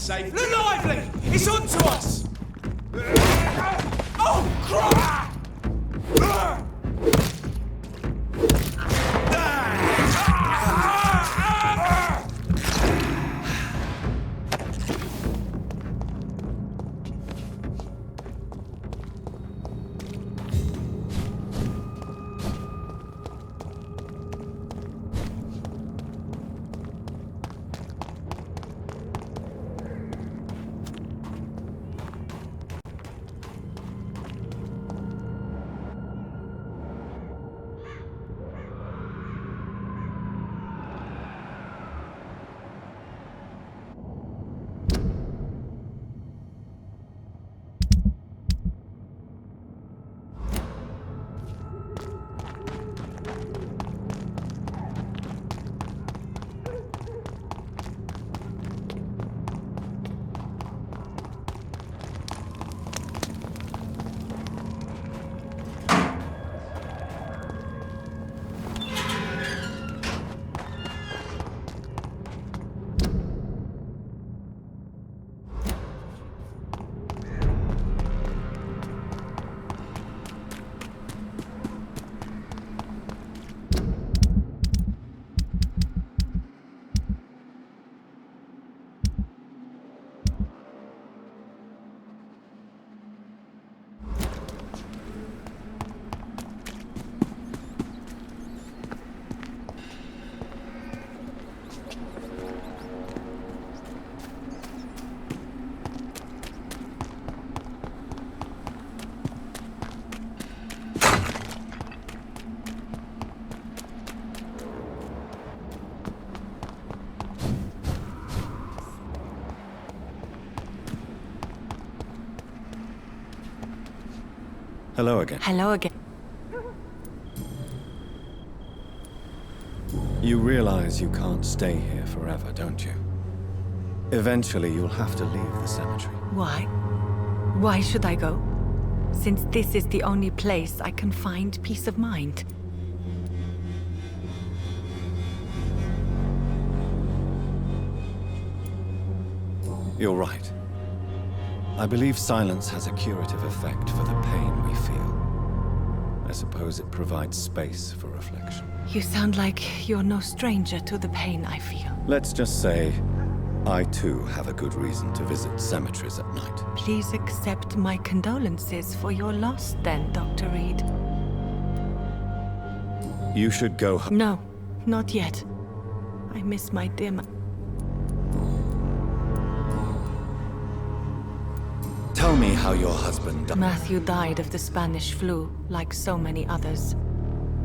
safe. Look lively! It's on to us! Oh, crap! Hello again. Hello again. You realize you can't stay here forever, don't you? Eventually, you'll have to leave the cemetery. Why? Why should I go? Since this is the only place I can find peace of mind. You're right. I believe silence has a curative effect for the pain we feel. I suppose it provides space for reflection. You sound like you're no stranger to the pain I feel. Let's just say, I too have a good reason to visit cemeteries at night. Please accept my condolences for your loss then, Dr. Reed. You should go home. No, not yet. I miss my dear Tell me how your husband died. Matthew died of the Spanish flu, like so many others.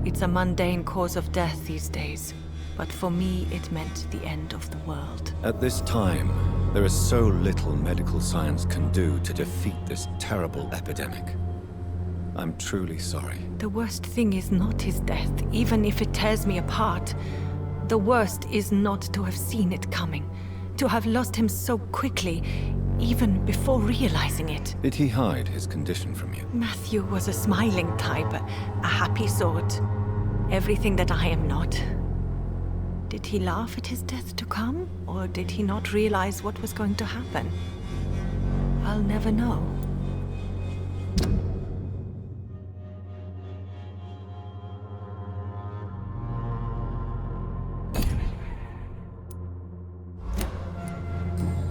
It's a mundane cause of death these days, but for me it meant the end of the world. At this time, there is so little medical science can do to defeat this terrible epidemic. I'm truly sorry. The worst thing is not his death, even if it tears me apart. The worst is not to have seen it coming, to have lost him so quickly, even before realizing it. Did he hide his condition from you? Matthew was a smiling type, a happy sort. Everything that I am not. Did he laugh at his death to come, or did he not realize what was going to happen? I'll never know.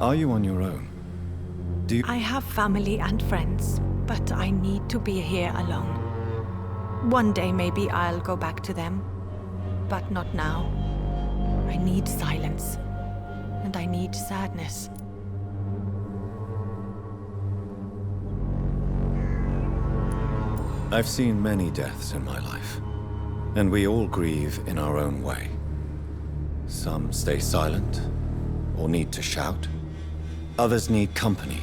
Are you on your own? Do you... I have family and friends, but I need to be here alone. One day maybe I'll go back to them, but not now. I need silence, and I need sadness. I've seen many deaths in my life, and we all grieve in our own way. Some stay silent, or need to shout. Others need company,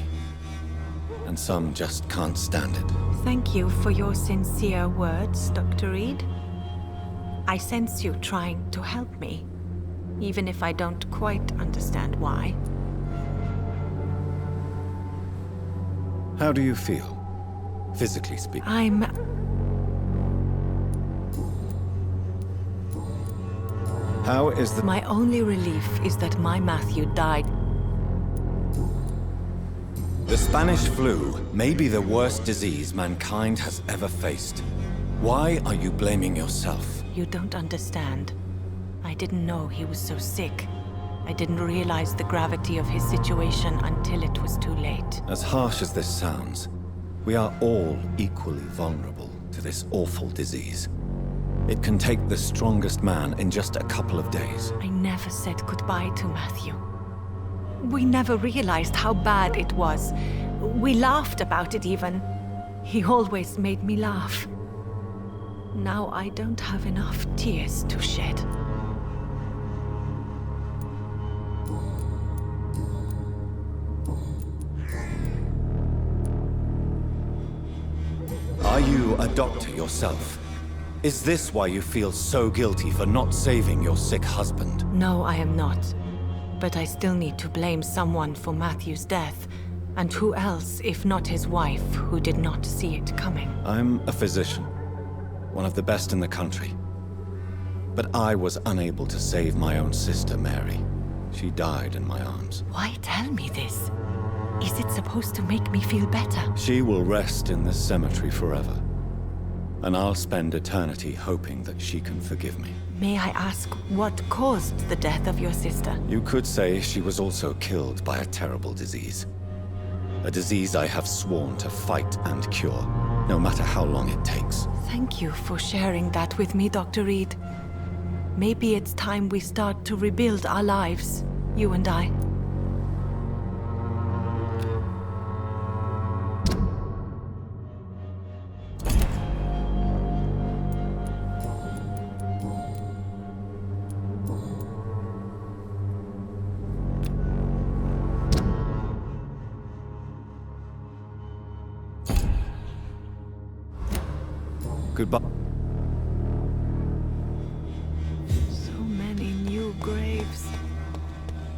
and some just can't stand it. Thank you for your sincere words, Dr. Reed. I sense you trying to help me, even if I don't quite understand why. How do you feel, physically speaking? How is the... My only relief is that my Matthew died. The Spanish flu may be the worst disease mankind has ever faced. Why are you blaming yourself? You don't understand. I didn't know he was so sick. I didn't realize the gravity of his situation until it was too late. As harsh as this sounds, we are all equally vulnerable to this awful disease. It can take the strongest man in just a couple of days. I never said goodbye to Matthew. We never realized how bad it was. We laughed about it even. He always made me laugh. Now I don't have enough tears to shed. Are you a doctor yourself? Is this why you feel so guilty for not saving your sick husband? No, I am not. But I still need to blame someone for Matthew's death. And who else, if not his wife, who did not see it coming? I'm a physician, one of the best in the country. But I was unable to save my own sister, Mary. She died in my arms. Why tell me this? Is it supposed to make me feel better? She will rest in this cemetery forever. And I'll spend eternity hoping that she can forgive me. May I ask what caused the death of your sister? You could say she was also killed by a terrible disease. A disease I have sworn to fight and cure, no matter how long it takes. Thank you for sharing that with me, Dr. Reed. Maybe it's time we start to rebuild our lives, you and I. Goodbye. So many new graves.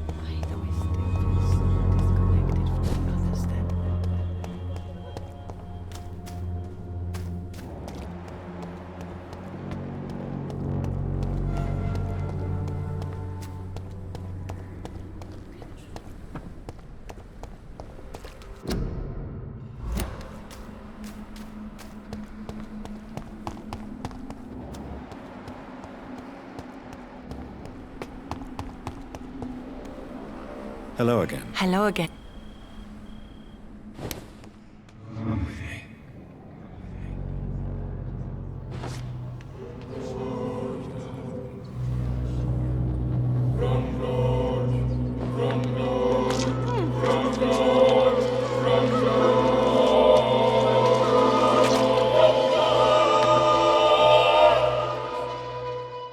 Why do I still feel so disconnected from my brothers then? Hello again. Hello again.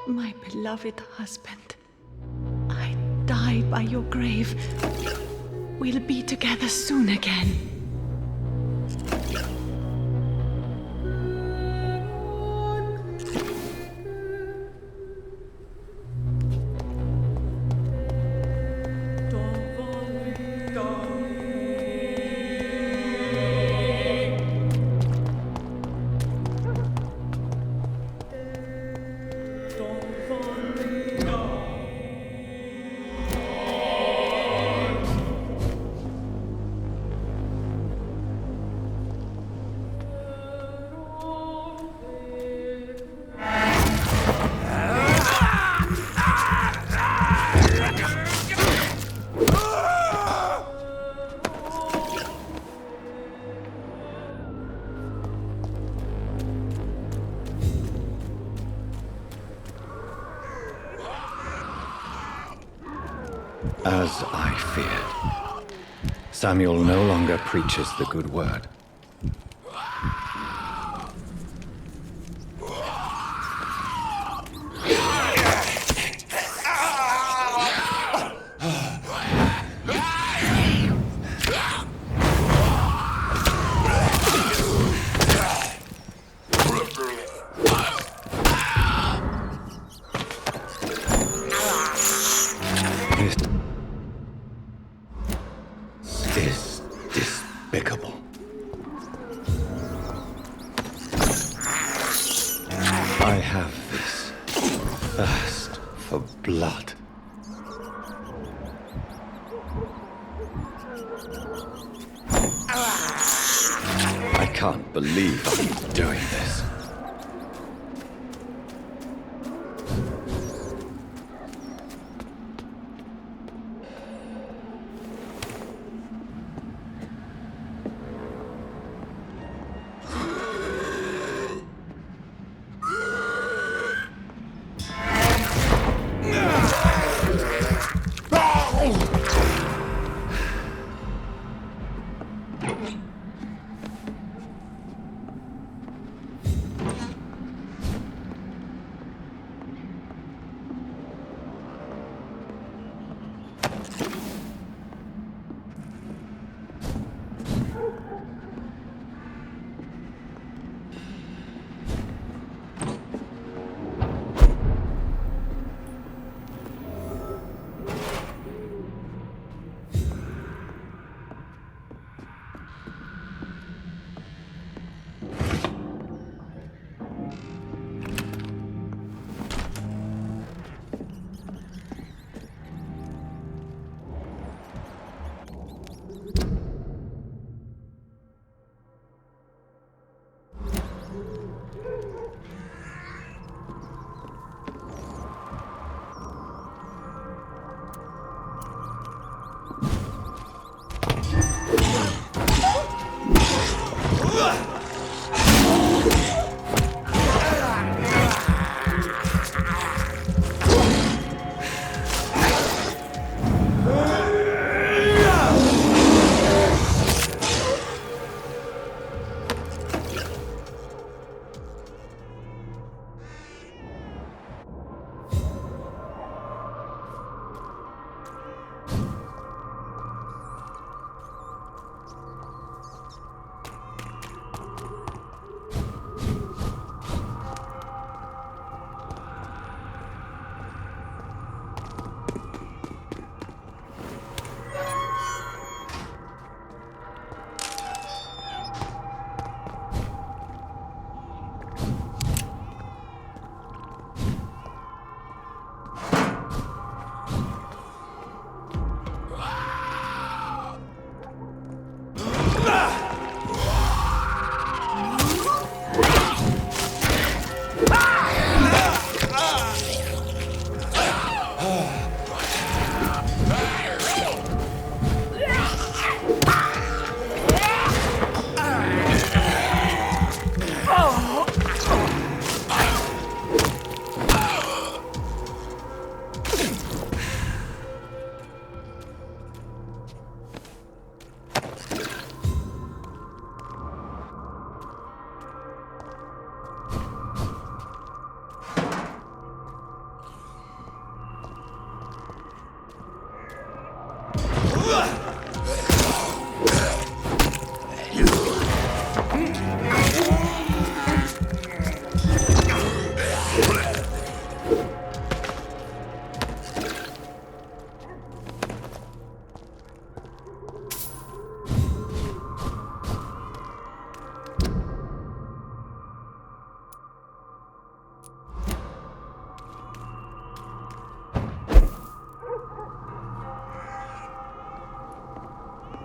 My beloved husband, I die by your grave. We'll be together soon again. As I feared, Samuel no longer preaches the good word. This is despicable. I have this thirst for blood. can't believe I'm doing this.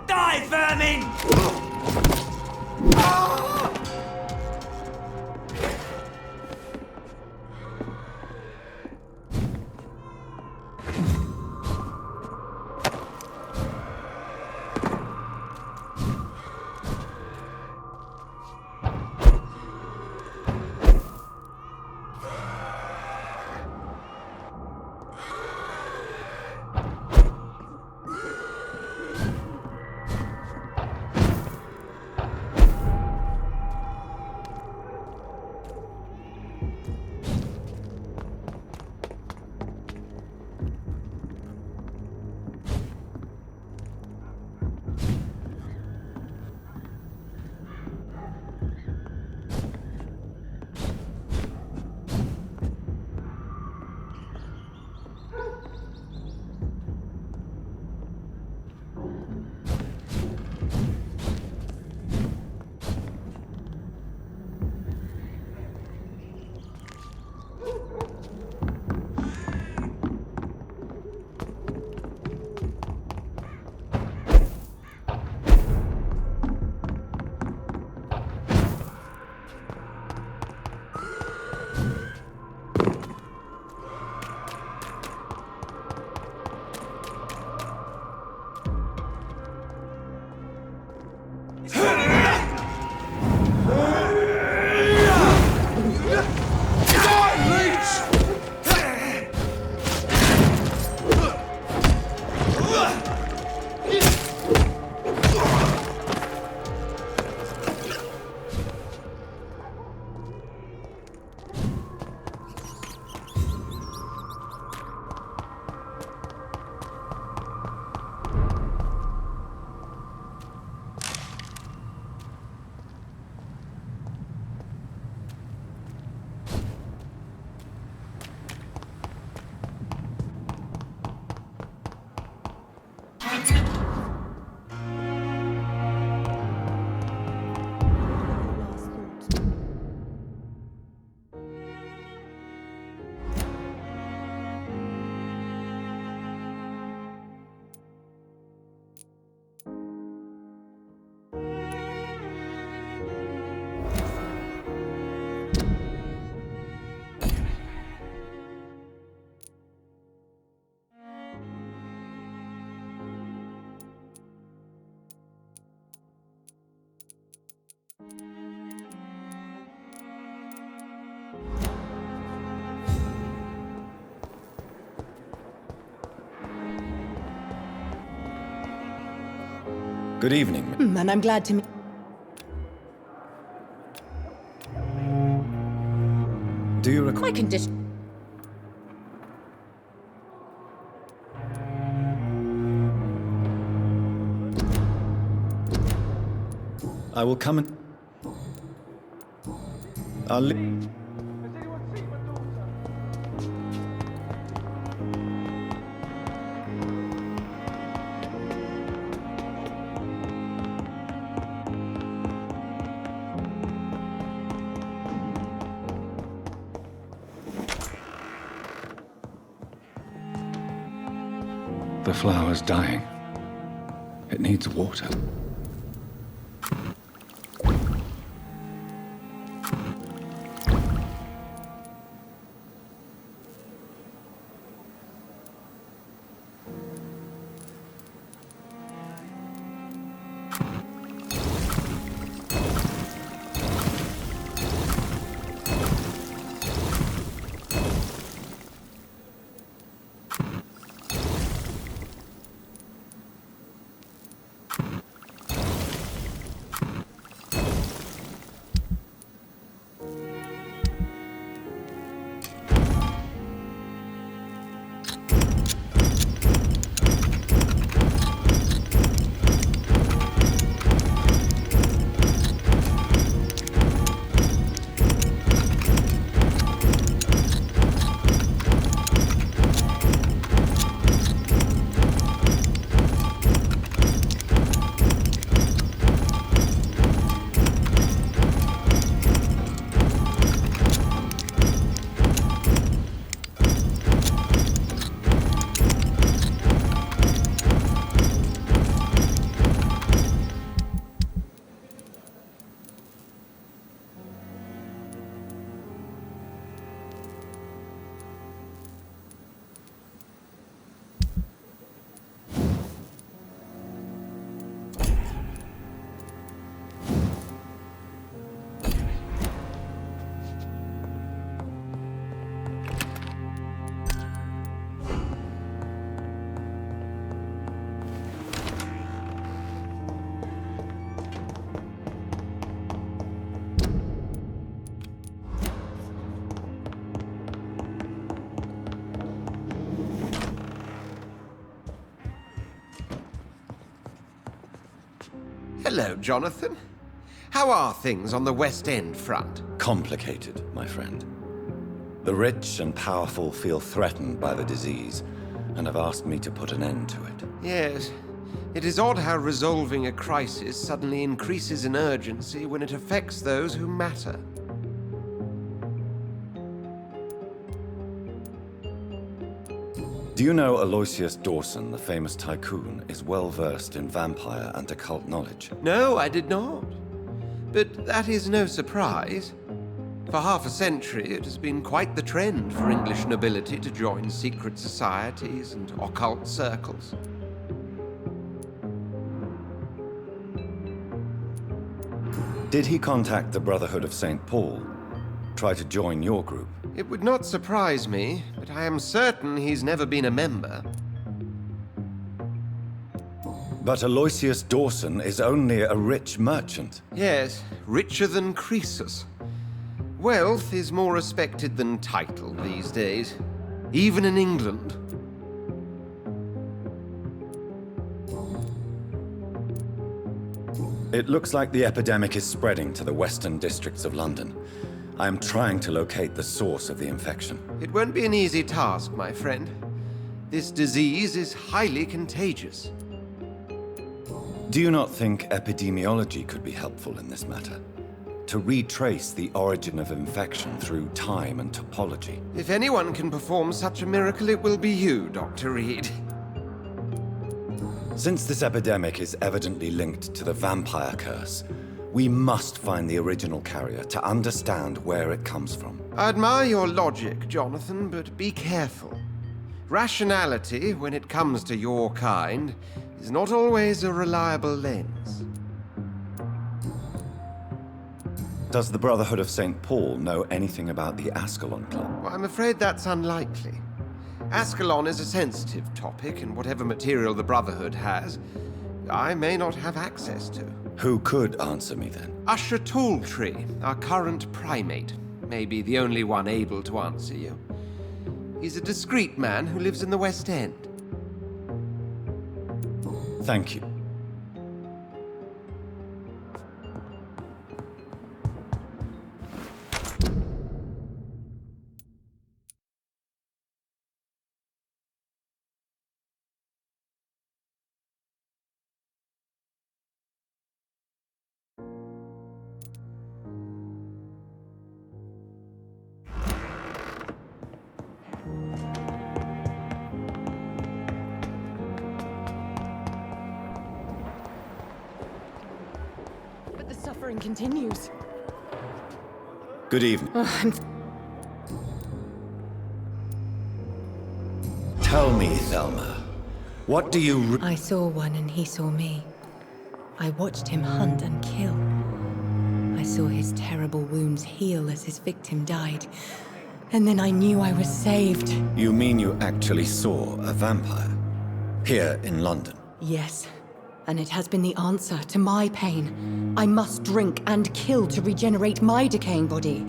Die, vermin! Good evening. And I'm glad to meet... Do you recall? My condition... I will come and... I'll leave. The flower's dying. It needs water. Hello, Jonathan. How are things on the West End front? Complicated, my friend. The rich and powerful feel threatened by the disease, and have asked me to put an end to it. Yes. It is odd how resolving a crisis suddenly increases in urgency when it affects those who matter. Do you know Aloysius Dawson, the famous tycoon, is well versed in vampire and occult knowledge? No, I did not. But that is no surprise. For half a century, it has been quite the trend for English nobility to join secret societies and occult circles. Did he contact the Brotherhood of St. Paul? Try to join your group? It would not surprise me, but I am certain he's never been a member. But Aloysius Dawson is only a rich merchant. Yes, richer than Croesus. Wealth is more respected than title these days, even in England. It looks like the epidemic is spreading to the western districts of London. I am trying to locate the source of the infection. It won't be an easy task, my friend. This disease is highly contagious. Do you not think epidemiology could be helpful in this matter? To retrace the origin of infection through time and topology? If anyone can perform such a miracle, it will be you, Dr. Reed. Since this epidemic is evidently linked to the vampire curse, we must find the original carrier to understand where it comes from. I admire your logic, Jonathan, but be careful. Rationality, when it comes to your kind, is not always a reliable lens. Does the Brotherhood of St. Paul know anything about the Ascalon Club? Well, I'm afraid that's unlikely. Ascalon is a sensitive topic, and whatever material the Brotherhood has, I may not have access to. Who could answer me then? Usher Talltree, our current primate, may be the only one able to answer you. He's a discreet man who lives in the West End. Thank you. But the suffering continues. Good evening. Tell me, Thelma, what do you... I saw one and he saw me. I watched him hunt and kill. I saw his terrible wounds heal as his victim died. And then I knew I was saved. You mean you actually saw a vampire? Here in London? Yes. And it has been the answer to my pain. I must drink and kill to regenerate my decaying body.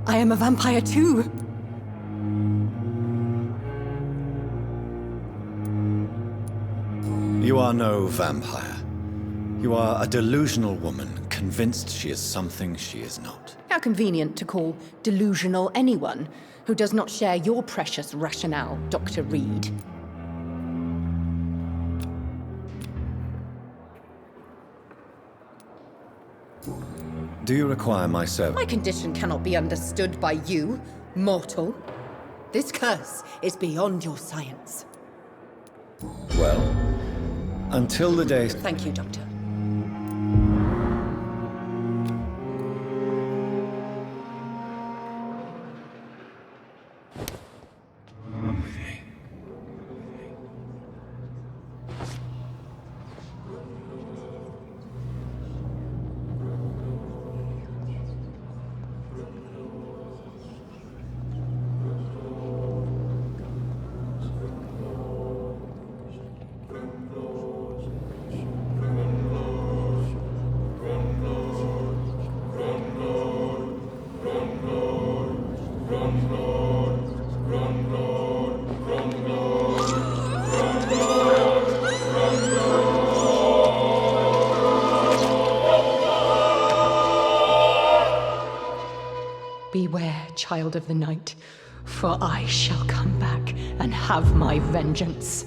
I am a vampire too. You are no vampire. You are a delusional woman, convinced she is something she is not. How convenient to call delusional anyone who does not share your precious rationale, Dr. Reed. Do you require my service? My condition cannot be understood by you, mortal. This curse is beyond your science. Well, until the day... Thank you, Doctor. Beware, child of the night, for I shall come back and have my vengeance.